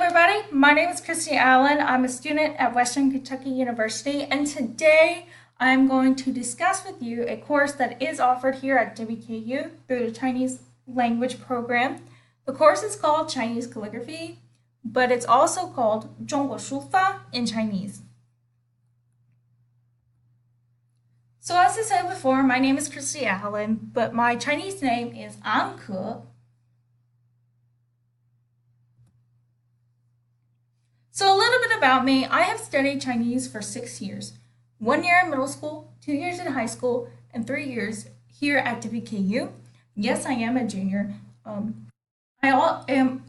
everybody. My name is Christy Allen. I'm a student at Western Kentucky University, and today I'm going to discuss with you a course that is offered here at WKU through the Chinese language program. The course is called Chinese Calligraphy, but it's also called 中国书法 in Chinese. So as I said before, my name is Christy Allen, but my Chinese name is Anke. So a little bit about me. I have studied Chinese for 6 years. 1 year in middle school, 2 years in high school, and 3 years here at WKU. Yes, I am a junior. I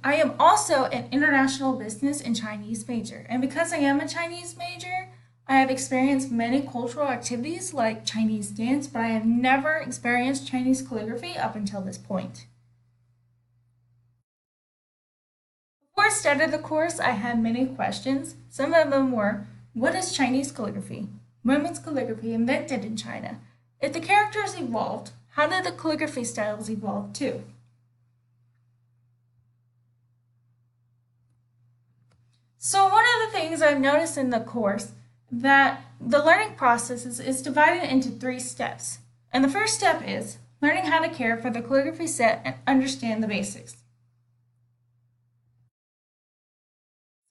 am also an international business and Chinese major. And because I am a Chinese major, I have experienced many cultural activities like Chinese dance, but I have never experienced Chinese calligraphy up until this point. Before I started the course, I had many questions. Some of them were, what is Chinese calligraphy? When was calligraphy invented in China? If the characters evolved, how did the calligraphy styles evolve too? So one of the things I've noticed in the course that the learning process is divided into 3 steps. And the first step is learning how to care for the calligraphy set and understand the basics.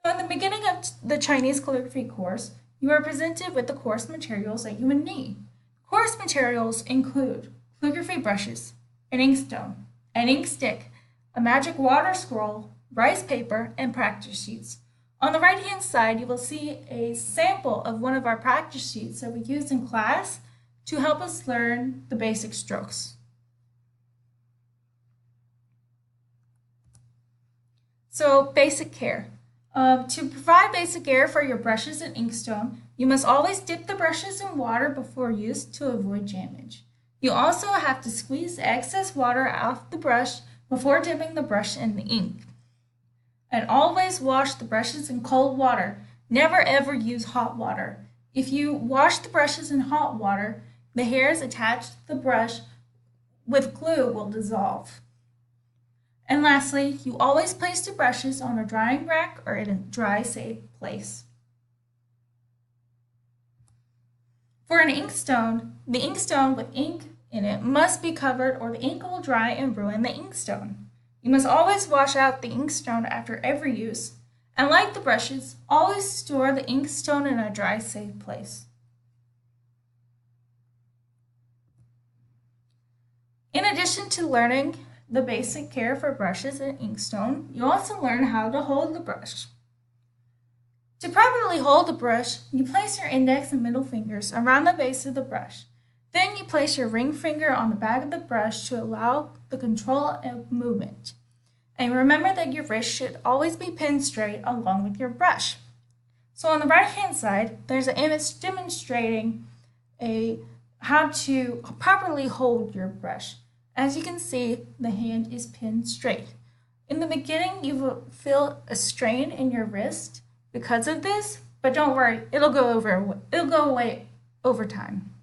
So in the beginning of the Chinese calligraphy course, you are presented with the course materials that you would need. Course materials include calligraphy brushes, an inkstone, an ink stick, a magic water scroll, rice paper, and practice sheets. On the right-hand side, you will see a sample of one of our practice sheets that we used in class to help us learn the basic strokes. So, basic care. To provide basic care for your brushes and inkstone, you must always dip the brushes in water before use to avoid damage. You also have to squeeze the excess water off the brush before dipping the brush in the ink. And always wash the brushes in cold water. Never ever use hot water. If you wash the brushes in hot water, the hairs attached to the brush with glue will dissolve. And lastly, you always place the brushes on a drying rack or in a dry, safe place. For an inkstone, the inkstone with ink in it must be covered or the ink will dry and ruin the inkstone. You must always wash out the inkstone after every use, and like the brushes, always store the inkstone in a dry, safe place. In addition to learning the basic care for brushes and inkstone, you also learn how to hold the brush. To properly hold the brush, you place your index and middle fingers around the base of the brush. Then you place your ring finger on the back of the brush to allow the control of movement. And remember that your wrist should always be pinned straight along with your brush. So on the right-hand side, there's an image demonstrating how to properly hold your brush. As you can see, the hand is pinned straight. In the beginning, you will feel a strain in your wrist because of this, but don't worry, it'll go away over time.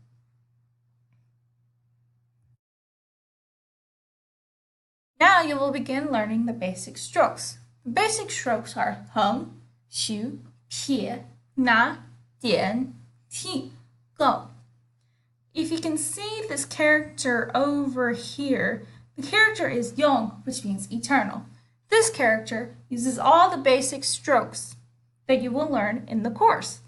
Now you will begin learning the basic strokes. The basic strokes are 横, 虚, 撇, 捺, 点, 提, go. If you can see this character over here, the character is yong, which means eternal. This character uses all the basic strokes that you will learn in the course.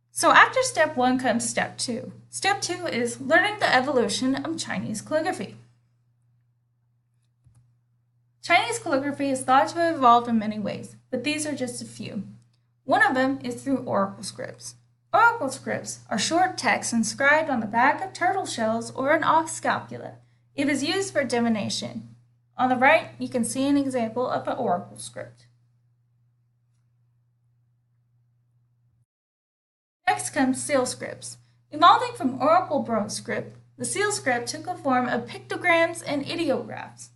So after step 1 comes step 2. Step 2 is learning the evolution of Chinese calligraphy. Chinese calligraphy is thought to have evolved in many ways, but these are just a few. One of them is through oracle scripts. Oracle scripts are short texts inscribed on the back of turtle shells or an ox scapula. It is used for divination. On the right, you can see an example of an oracle script. Next comes seal scripts. Evolving from oracle bronze script, the seal script took the form of pictograms and ideographs.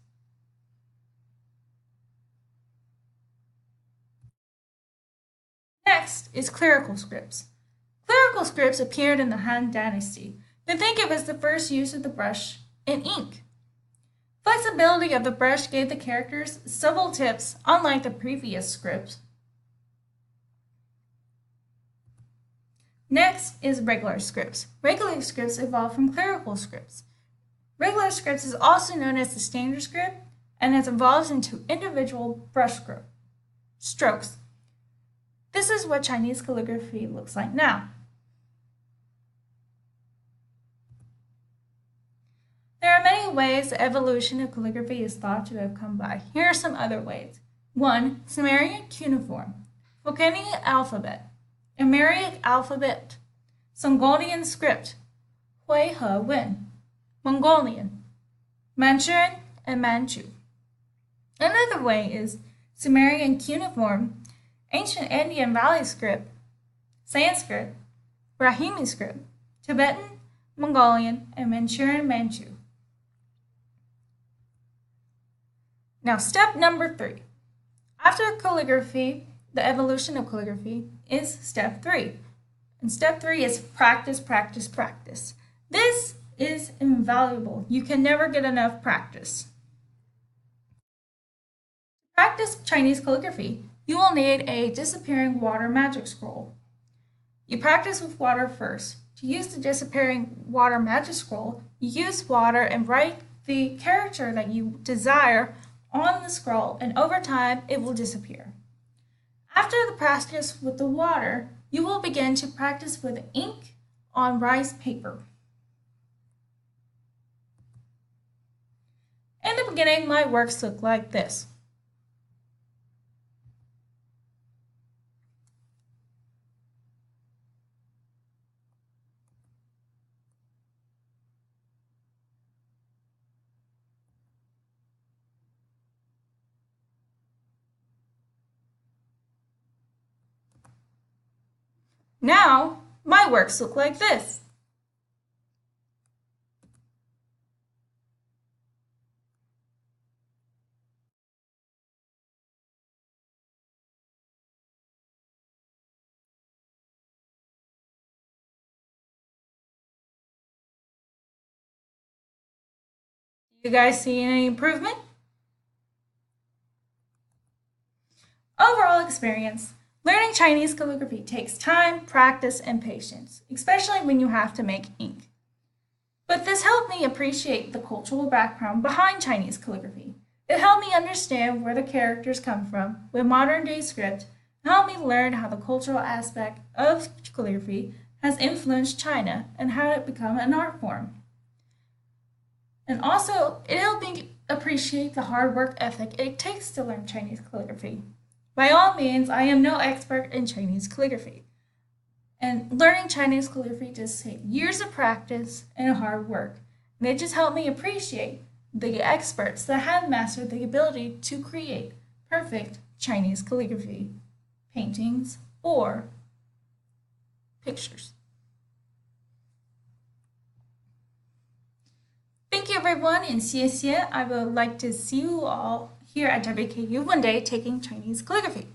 Next is clerical scripts. Clerical scripts appeared in the Han Dynasty. They think it was the first use of the brush and ink. Flexibility of the brush gave the characters several tips, unlike the previous script. Next is regular scripts. Regular scripts evolved from clerical scripts. Regular scripts is also known as the standard script and has evolved into individual brush strokes. This is what Chinese calligraphy looks like now. There are many ways the evolution of calligraphy is thought to have come by. Here are some other ways. 1. Sumerian cuneiform, Phocian alphabet, Amharic alphabet, Songolian script, Hui He Wen, Mongolian, Manchurian, and Manchu. Another way is Sumerian cuneiform, Ancient Indian Valley script, Sanskrit, Brahmi script, Tibetan, Mongolian, and Manchurian Manchu. Now, step number 3. After calligraphy, the evolution of calligraphy is step 3. And step 3 is practice, practice, practice. This is invaluable. You can never get enough practice. To practice Chinese calligraphy, you will need a disappearing water magic scroll. You practice with water first. To use the disappearing water magic scroll, you use water and write the character that you desire on the scroll, and over time it will disappear. After the practice with the water, you will begin to practice with ink on rice paper. In the beginning, my works look like this. Now, my works look like this. You guys see any improvement? Overall experience. Learning Chinese calligraphy takes time, practice, and patience, especially when you have to make ink. But this helped me appreciate the cultural background behind Chinese calligraphy. It helped me understand where the characters come from with modern-day script, and helped me learn how the cultural aspect of calligraphy has influenced China and how it became an art form. And also, it helped me appreciate the hard work ethic it takes to learn Chinese calligraphy. By all means, I am no expert in Chinese calligraphy. And learning Chinese calligraphy just takes years of practice and hard work. And it just helped me appreciate the experts that have mastered the ability to create perfect Chinese calligraphy, paintings, or pictures. Thank you everyone, and 谢谢. I would like to see you all here at WKU one day taking Chinese calligraphy.